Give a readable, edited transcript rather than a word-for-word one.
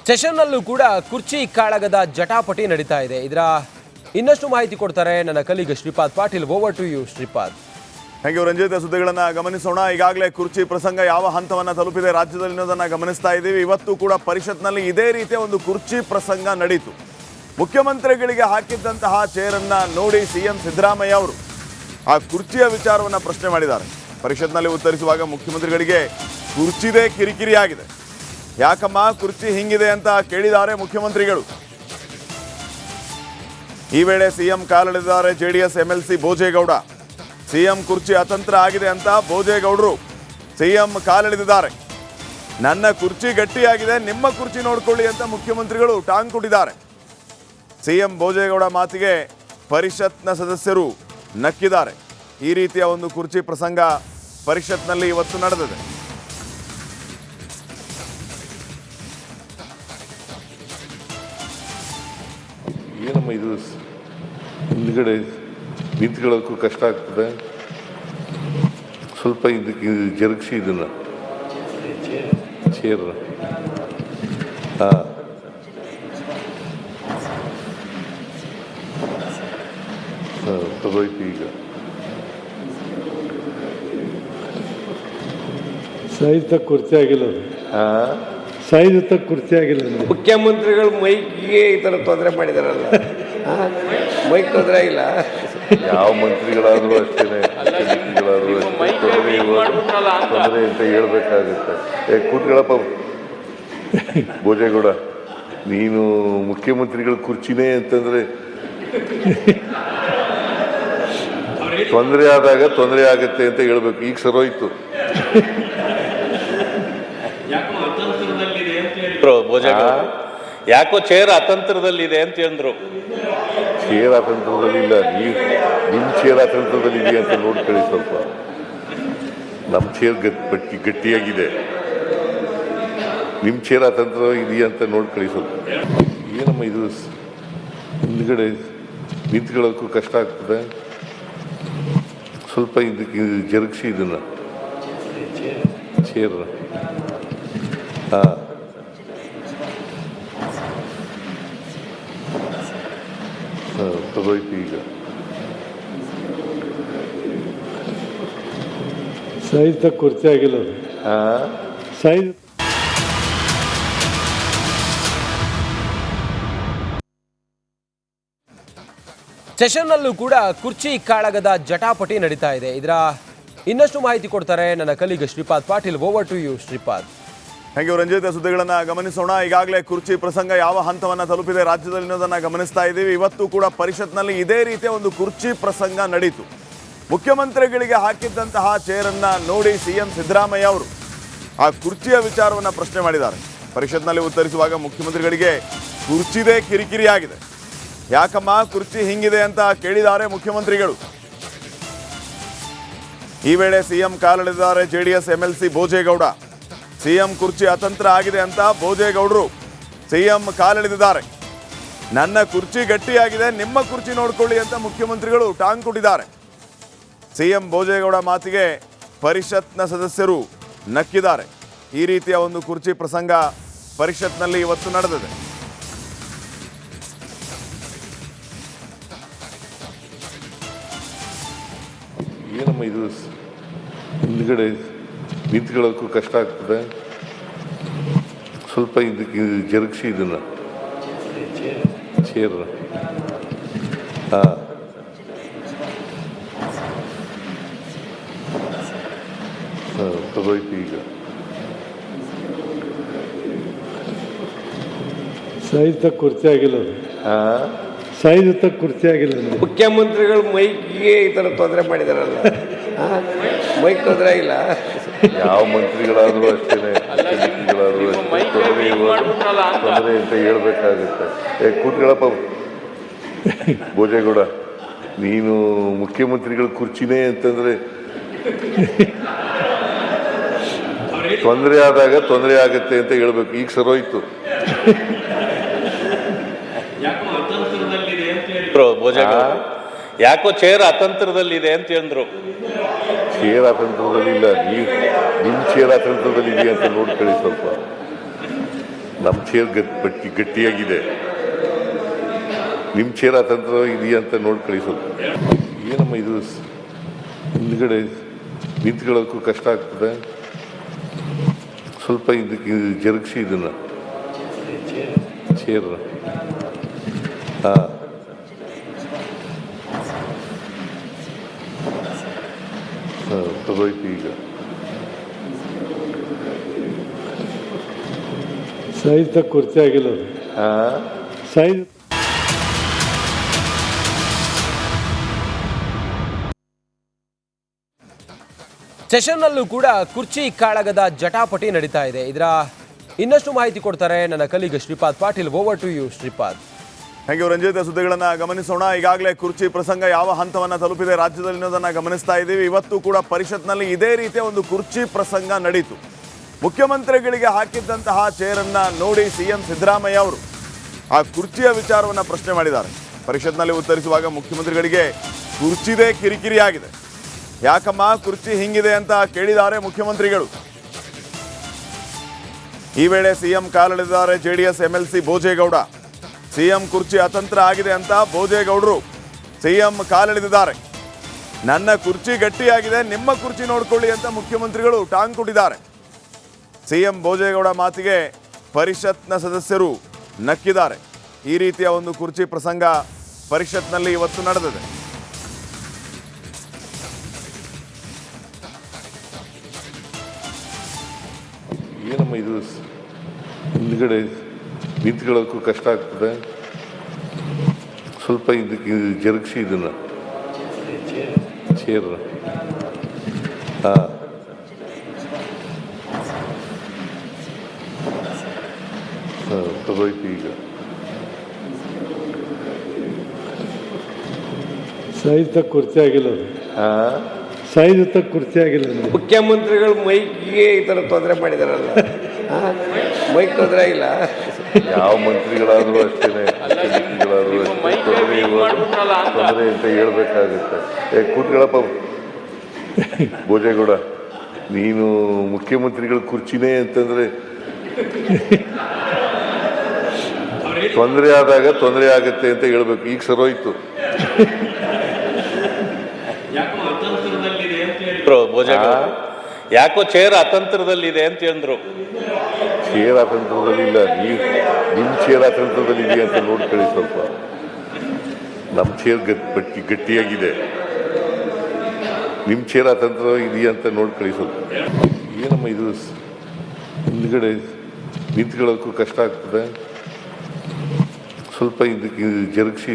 ಸೆಷನ್ನಲ್ಲೂ ಕೂಡ ಕುರ್ಚಿ ಕಾಳಗದ ಜಟಾಪಟಿ ನಡೀತಾ ಇದೆ. ಇದರ ಇನ್ನಷ್ಟು ಮಾಹಿತಿ ಕೊಡ್ತಾರೆ ನನ್ನ colleague Shripad Patil. Over to you Shripad. Thank you Ranjith. ಸುದ್ದಿಗಳನ್ನು ಗಮನಿಸೋಣ. ಈಗಾಗಲೇ ಕುರ್ಚಿ ಪ್ರಸಂಗ ಯಾವ ಹಂತವನ್ನು ತಲುಪಿದೆ ರಾಜ್ಯದಲ್ಲಿ ಅನ್ನೋದನ್ನು ಗಮನಿಸ್ತಾ ಇದ್ದೀವಿ. ಇವತ್ತು ಕೂಡ ಪರಿಷತ್ನಲ್ಲಿ ಇದೇ ರೀತಿಯ ಒಂದು ಕುರ್ಚಿ ಪ್ರಸಂಗ ನಡೀತು. ಮುಖ್ಯಮಂತ್ರಿಗಳಿಗೆ ಹಾಕಿದ್ದಂತಹ ಚೇರನ್ನು ನೋಡಿ ಸಿಎಂ ಸಿದ್ದರಾಮಯ್ಯ ಅವರು ಆ ಕುರ್ಚಿಯ ವಿಚಾರವನ್ನು ಪ್ರಶ್ನೆ ಮಾಡಿದ್ದಾರೆ. ಪರಿಷತ್ನಲ್ಲಿ ಉತ್ತರಿಸುವಾಗ ಮುಖ್ಯಮಂತ್ರಿಗಳಿಗೆ ಕುರ್ಚಿದೇ ಕಿರಿಕಿರಿ ಆಗಿದೆ. ಯಾಕಮ್ಮ ಕುರ್ಚಿ ಹಿಂಗಿದೆ ಅಂತ ಕೇಳಿದ್ದಾರೆ ಮುಖ್ಯಮಂತ್ರಿಗಳು. ಈ ವೇಳೆ ಸಿಎಂ ಕಾಲೆಳೆದಿದ್ದಾರೆ ಜೆಡಿಎಸ್ ಎಂಎಲ್ಸಿ ಭೋಜೇಗೌಡ. ಸಿಎಂ ಕುರ್ಚಿ ಅತಂತ್ರ ಆಗಿದೆ ಅಂತ ಭೋಜೇಗೌಡರು ಸಿಎಂ ಕಾಲೆಳೆದಿದ್ದಾರೆ. ನನ್ನ ಕುರ್ಚಿ ಗಟ್ಟಿಯಾಗಿದೆ, ನಿಮ್ಮ ಕುರ್ಚಿ ನೋಡ್ಕೊಳ್ಳಿ ಅಂತ ಮುಖ್ಯಮಂತ್ರಿಗಳು ಟಾಂಗ್ ಕೊಟ್ಟಿದ್ದಾರೆ. ಸಿಎಂ ಭೋಜೇಗೌಡ ಮಾತಿಗೆ ಪರಿಷತ್ನ ಸದಸ್ಯರು ನಕ್ಕಿದ್ದಾರೆ. ಈ ರೀತಿಯ ಒಂದು ಕುರ್ಚಿ ಪ್ರಸಂಗ ಪರಿಷತ್ನಲ್ಲಿ ಇವತ್ತು ನಡೆದಿದೆ. ಏನಮ್ಮ ಇದು ಹಿಂದ್ಗಡೆ ನಿಂತ್ಕೊಳ್ಳೋಕ್ಕೂ ಕಷ್ಟ ಆಗ್ತದೆ. ಸ್ವಲ್ಪ ಇದಕ್ಕೆ ಜರುಗಿಸಿ ಇದನ್ನು ಚೇರ್. ಹಾಂ, ತಗೋಯ್ತು. ಈಗ ಸೈಜ್ ತಕ್ಕ ಕುರ್ಚಿ ಆಗಿಲ್ಲ. ಸೈಜ್ ತಕ್ಕ ಕುರ್ಚಿ ಆಗಿಲ್ಲ. ಮುಖ್ಯಮಂತ್ರಿಗಳು ಮೈಕ್ಗೆ ಈ ಥರ ತೊಂದರೆ ಮಾಡಿದಾರಲ್ಲ, ಮೈಕ್ ತೊಂದರೆ ಆಗಿಲ್ಲ. ಯಾವ ಮಂತ್ರಿಗಳಾದರೂ ಅಷ್ಟೇ, ಮುಖ್ಯಮಂತ್ರಿಗಳಾದರೂ ತೊಂದರೆ ಅಂತ ಹೇಳ್ಬೇಕಾಗುತ್ತೆ. ಕೂತ್ಗಳಪ್ಪ ಭೋಜೇಗೌಡ, ನೀನು ಮುಖ್ಯಮಂತ್ರಿಗಳ ಕುರ್ಚಿನೇ ಅಂತಂದ್ರೆ ತೊಂದರೆ ಆದಾಗ ತೊಂದರೆ ಆಗುತ್ತೆ ಅಂತ ಹೇಳ್ಬೇಕು. ಈಗ ಸರೋಯ್ತು. ಯಾಕೋ ಚೇರ್ ಅತಂತ್ರದಲ್ಲಿದೆ ಅಂತ ಹೇಳಿದ್ರು. ಚೇರ್ ಅತಂತ್ರದಲ್ಲಿಲ್ಲ, ನಿಮ್ಮ ಚೇರ್ ಅತಂತ್ರದಲ್ಲಿದೆ ಅಂತ ನೋಡ್ಕೊಳ್ಳಿ. ಸ್ವಲ್ಪ ನಮ್ಮ ಚೇರ್ ಗಟ್ಟಿಯಾಗಿದೆ, ನಿಮ್ಮ ಚೇರ್ ಅತಂತ್ರ ಇದೆಯಾ ಅಂತ ನೋಡ್ಕೊಳ್ಳಿ. ಸ್ವಲ್ಪ ಏನಮ್ಮ ಇದು ಹಿಂದ್ಗಡೆ ನಿಂತ್ಕೊಳ್ಳೋಕ್ಕೂ ಕಷ್ಟ ಆಗ್ತದೆ. ಸ್ವಲ್ಪ ಇದಕ್ಕೆ ಜರುಗಿಸಿ ಇದನ್ನು ಚೇರ್. ಹಾಂ, ತಗೋಯ್ತು. ಈಗ ಸೈಜ್ ತಕ್ಕ ಕುರ್ಚಿ ಆಗಿಲ್ಲ. ಸೈಜ್ ಸೆಷನ್ನಲ್ಲೂ ಕೂಡ ಕುರ್ಚಿ ಕಾಳಗದ ಜಟಾಪಟಿ ನಡೀತಾ ಇದೆ. ಇದರ ಇನ್ನಷ್ಟು ಮಾಹಿತಿ ಕೊಡ್ತಾರೆ ನನ್ನ colleague Shripad Patil. Over to you Shripad. Thank you Ranjith. ಸುದ್ದಿಗಳನ್ನು ಗಮನಿಸೋಣ. ಈಗಾಗಲೇ ಕುರ್ಚಿ ಪ್ರಸಂಗ ಯಾವ ಹಂತವನ್ನು ತಲುಪಿದೆ ರಾಜ್ಯದಲ್ಲಿ ಅನ್ನೋದನ್ನು ಗಮನಿಸ್ತಾ ಇದ್ದೀವಿ. ಇವತ್ತು ಕೂಡ ಪರಿಷತ್ನಲ್ಲಿ ಇದೇ ರೀತಿಯ ಒಂದು ಕುರ್ಚಿ ಪ್ರಸಂಗ ನಡೀತು. ಮುಖ್ಯಮಂತ್ರಿಗಳಿಗೆ ಹಾಕಿದ್ದಂತಹ ಚೇರನ್ನು ನೋಡಿ ಸಿಎಂ ಸಿದ್ದರಾಮಯ್ಯ ಅವರು ಆ ಕುರ್ಚಿಯ ವಿಚಾರವನ್ನು ಪ್ರಶ್ನೆ ಮಾಡಿದ್ದಾರೆ. ಪರಿಷತ್ನಲ್ಲಿ ಉತ್ತರಿಸುವಾಗ ಮುಖ್ಯಮಂತ್ರಿಗಳಿಗೆ ಕುರ್ಚಿದೇ ಕಿರಿಕಿರಿ ಆಗಿದೆ. ಯಾಕಮ್ಮ ಕುರ್ಚಿ ಹಿಂಗಿದೆ ಅಂತ ಕೇಳಿದ್ದಾರೆ ಮುಖ್ಯಮಂತ್ರಿಗಳು. ಈ ವೇಳೆ ಸಿಎಂ ಕಾಲೆಳೆದಿದ್ದಾರೆ ಜೆಡಿಎಸ್ ಎಂಎಲ್ಸಿ ಭೋಜೇಗೌಡ. ಸಿಎಂ ಕುರ್ಚಿ ಅತಂತ್ರ ಆಗಿದೆ ಅಂತ ಭೋಜೇಗೌಡರು ಸಿಎಂ ಕಾಲೆಳೆದಿದ್ದಾರೆ. ನನ್ನ ಕುರ್ಚಿ ಗಟ್ಟಿಯಾಗಿದೆ, ನಿಮ್ಮ ಕುರ್ಚಿ ನೋಡ್ಕೊಳ್ಳಿ ಅಂತ ಮುಖ್ಯಮಂತ್ರಿಗಳು ಟಾಂಗ್ ಕೊಟ್ಟಿದ್ದಾರೆ. ಸಿಎಂ ಭೋಜೇಗೌಡ ಮಾತಿಗೆ ಪರಿಷತ್ನ ಸದಸ್ಯರು ನಕ್ಕಿದ್ದಾರೆ. ಈ ರೀತಿಯ ಒಂದು ಕುರ್ಚಿ ಪ್ರಸಂಗ ಪರಿಷತ್ನಲ್ಲಿ ಇವತ್ತು ನಡೆದಿದೆ. ಏನಮ್ಮ ಇದು ಹಿಂದ್ಗಡೆ ನಿಂತ್ಕೊಳ್ಳೋಕ್ಕೂ ಕಷ್ಟ ಆಗ್ತದೆ. ಸ್ವಲ್ಪ ಇದಕ್ಕೆ ಜರುಗಿಸಿ ಇದನ್ನು ಚೇರ್. ಹಾಂ, ತಗೋಯ್ತು. ಈಗ ಸೈಜ್ ತಕ್ಕ ಕುರ್ಚಿ ಆಗಿಲ್ಲ. ಸೈಜ್ ತಕ್ಕ ಕುರ್ಚಿ ಆಗಿಲ್ಲ. ಮುಖ್ಯಮಂತ್ರಿಗಳು ಮೈಕ್ಗೆ ಈ ಥರ ತೊಂದರೆ ಮಾಡಿದಾರಲ್ಲ, ಮೈಕ್ ತೊಂದರೆ ಆಗಿಲ್ಲ. ಯಾವ ಮಂತ್ರಿಗಳಾದರೂ ಅಷ್ಟೇ, ಮುಖ್ಯಮಂತ್ರಿಗಳಾದರೂ ತೊಂದರೆ ಅಂತ ಹೇಳ್ಬೇಕಾಗುತ್ತೆ. ಕೂತ್ಗಳಪ್ಪ ಭೋಜೇಗೌಡ, ನೀನು ಮುಖ್ಯಮಂತ್ರಿಗಳ ಕುರ್ಚಿನೇ ಅಂತಂದ್ರೆ ತೊಂದರೆ ಆದಾಗ ತೊಂದರೆ ಆಗುತ್ತೆ ಅಂತ ಹೇಳ್ಬೇಕು. ಈಗ ಸರೋಯ್ತು. ಯಾಕೋ ಚೇರ್ ಅತಂತ್ರದಲ್ಲಿದೆ ಅಂತ ಹೇಳಿದ್ರು. ಚೇರ್ ಅತಂತ್ರದಲ್ಲಿಲ್ಲ, ನಿಮ್ಮ ಚೇರ್ ಅತಂತ್ರದಲ್ಲಿದೆ ಅಂತ ನೋಡ್ಕೊಳ್ಳಿ. ಸ್ವಲ್ಪ ನಮ್ಮ ಚೇರ್ ಗಟ್ಟಿಯಾಗಿದೆ. ನಿಮ್ಮ ಚೇರ್ ಅತಂತ್ರ ಇದೆಯಾ ಅಂತ ನೋಡಿ ಕಳಿಸೋದು. ಏನಮ್ಮ ಇದು ಹಿಂದ್ಗಡೆ ನಿಂತ್ಕೊಳ್ಳೋಕ್ಕೂ ಕಷ್ಟ ಆಗ್ತದೆ. ಸ್ವಲ್ಪ ಇದಕ್ಕೆ ಜರುಗಿಸಿ ಇದನ್ನು ಚೇರ್. ಹಾಂ, ತಗೋಯ್ತು ಈಗ. ಸೈಜ್ ಕುರ್ಚಿ ಆಗಿಲ್ಲ ಅದು. ಹಾಂ, ಸೈಜ್ ಸೆಷನ್ನಲ್ಲೂ ಕೂಡ ಕುರ್ಚಿ ಕಾಳಗದ ಜಟಾಪಟಿ ನಡೀತಾ ಇದೆ. ಇದರ ಇನ್ನಷ್ಟು ಮಾಹಿತಿ ಕೊಡ್ತಾರೆ ನನ್ನ colleague Shripad Patil. Over to you Shripad. Thank you Ranjith. ಸುದ್ದಿಗಳನ್ನು ಗಮನಿಸೋಣ. ಈಗಾಗಲೇ ಕುರ್ಚಿ ಪ್ರಸಂಗ ಯಾವ ಹಂತವನ್ನು ತಲುಪಿದೆ ರಾಜ್ಯದಲ್ಲಿ ಅನ್ನೋದನ್ನು ಗಮನಿಸ್ತಾ ಇದ್ದೀವಿ. ಇವತ್ತು ಕೂಡ ಪರಿಷತ್ನಲ್ಲಿ ಇದೇ ರೀತಿಯ ಒಂದು ಕುರ್ಚಿ ಪ್ರಸಂಗ ನಡೀತು. ಮುಖ್ಯಮಂತ್ರಿಗಳಿಗೆ ಹಾಕಿದ್ದಂತಹ ಚೇರನ್ನು ನೋಡಿ ಸಿಎಂ ಸಿದ್ದರಾಮಯ್ಯ ಅವರು ಆ ಕುರ್ಚಿಯ ವಿಚಾರವನ್ನು ಪ್ರಶ್ನೆ ಮಾಡಿದ್ದಾರೆ. ಪರಿಷತ್ನಲ್ಲಿ ಉತ್ತರಿಸುವಾಗ ಮುಖ್ಯಮಂತ್ರಿಗಳಿಗೆ ಕುರ್ಚಿದೇ ಕಿರಿಕಿರಿ ಆಗಿದೆ. ಯಾಕಮ್ಮ ಕುರ್ಚಿ ಹಿಂಗಿದೆ ಅಂತ ಕೇಳಿದ್ದಾರೆ ಮುಖ್ಯಮಂತ್ರಿಗಳು. ಈ ವೇಳೆ ಸಿಎಂ ಕಾಲೆಳೆದಿದ್ದಾರೆ ಜೆಡಿಎಸ್ ಎಂಎಲ್ಸಿ ಭೋಜೇಗೌಡ. ಸಿಎಂ ಕುರ್ಚಿ ಅತಂತ್ರ ಆಗಿದೆ ಅಂತ ಭೋಜೇಗೌಡರು ಸಿಎಂ ಕಾಲೆಳೆದಿದ್ದಾರೆ. ನನ್ನ ಕುರ್ಚಿ ಗಟ್ಟಿಯಾಗಿದೆ, ನಿಮ್ಮ ಕುರ್ಚಿ ನೋಡ್ಕೊಳ್ಳಿ ಅಂತ ಮುಖ್ಯಮಂತ್ರಿಗಳು ಟಾಂಗ್ ಕೊಟ್ಟಿದ್ದಾರೆ. ಸಿಎಂ ಭೋಜೇಗೌಡ ಮಾತಿಗೆ ಪರಿಷತ್ನ ಸದಸ್ಯರು ನಕ್ಕಿದ್ದಾರೆ. ಈ ರೀತಿಯ ಒಂದು ಕುರ್ಚಿ ಪ್ರಸಂಗ ಪರಿಷತ್ನಲ್ಲಿ ಇವತ್ತು ನಡೆದಿದೆ. ಏನಮ್ಮ ಇದು ಹಿಂದ್ಗಡೆ ನಿಂತ್ಕೊಳ್ಳೋಕ್ಕೂ ಕಷ್ಟ ಆಗ್ತದೆ. ಸ್ವಲ್ಪ ಇದಕ್ಕೆ ಜರುಗಿಸಿ ಇದನ್ನು ಚೇರ್. ಹಾಂ, ತಗೋಯ್ತು ಈಗ. ಸೈಜ್ ಕುರ್ಚಿ ಆಗಿಲ್ಲ ಅದು. ಹಾಂ, ಸೈಜ್ ಕುರ್ಚಿ ಆಗಿಲ್ಲ ಅಂದೆ. ಮುಖ್ಯಮಂತ್ರಿಗಳು ಮೈಕ್ಗೆ ಈ ಥರ ತೊಂದರೆ ಮಾಡಿದಾರಲ್ಲ. ಮೈಕ್ ತೊಂದರೆ ಆಗಿಲ್ಲ. ಯಾವ ಮಂತ್ರಿಗಳಾದರೂ ಅಷ್ಟೇ, ಮುಖ್ಯಮಂತ್ರಿಗಳಾದರೂ ಅಷ್ಟೇ ತೊಂದರೆ ಅಂತ ಹೇಳ್ಬೇಕಾಗುತ್ತೆ. ಕೂತ್ಗಳಪ್ಪ ಭೋಜೇಗೌಡ, ನೀನು ಮುಖ್ಯಮಂತ್ರಿಗಳ ಕುರ್ಚಿನೇ ಅಂತಂದ್ರೆ ತೊಂದರೆ ಆದಾಗ ತೊಂದರೆ ಆಗುತ್ತೆ ಅಂತ ಹೇಳ್ಬೇಕು. ಈಗ ಸರೋಯ್ತು. ಭೋಜೇಗೌಡ ಯಾಕೋ ಚೇರ್ ಅತಂತ್ರದಲ್ಲಿದೆ ಅಂತ ಹೇಳಿದ್ರು. ಚೇರ್ ಅತಂತ್ರದಲ್ಲಿಲ್ಲ, ನಿಮ್ಮ ಚೇರ್ ಅತಂತ್ರದಲ್ಲಿದೆ ಅಂತ ನೋಡ್ಕೊಳ್ಳಿ ಸ್ವಲ್ಪ. ನಮ್ಮ ಚೇರ್ ಗಟ್ಟಿಯಾಗಿದೆ. ನಿಮ್ಮ ಚೇರ್ ಅತಂತ್ರ ಇದೆಯಾ ಅಂತ ನೋಡ್ಕೊಳ್ಳಿ ಸ್ವಲ್ಪ. ಏನಮ್ಮ ಇದು ಹಿಂದ್ಗಡೆ ನಿಂತ್ಕೊಳ್ಳೋಕ್ಕೂ ಕಷ್ಟ ಆಗ್ತದೆ. ಸ್ವಲ್ಪ ಇದಕ್ಕೆ ಜರುಗಿಸಿ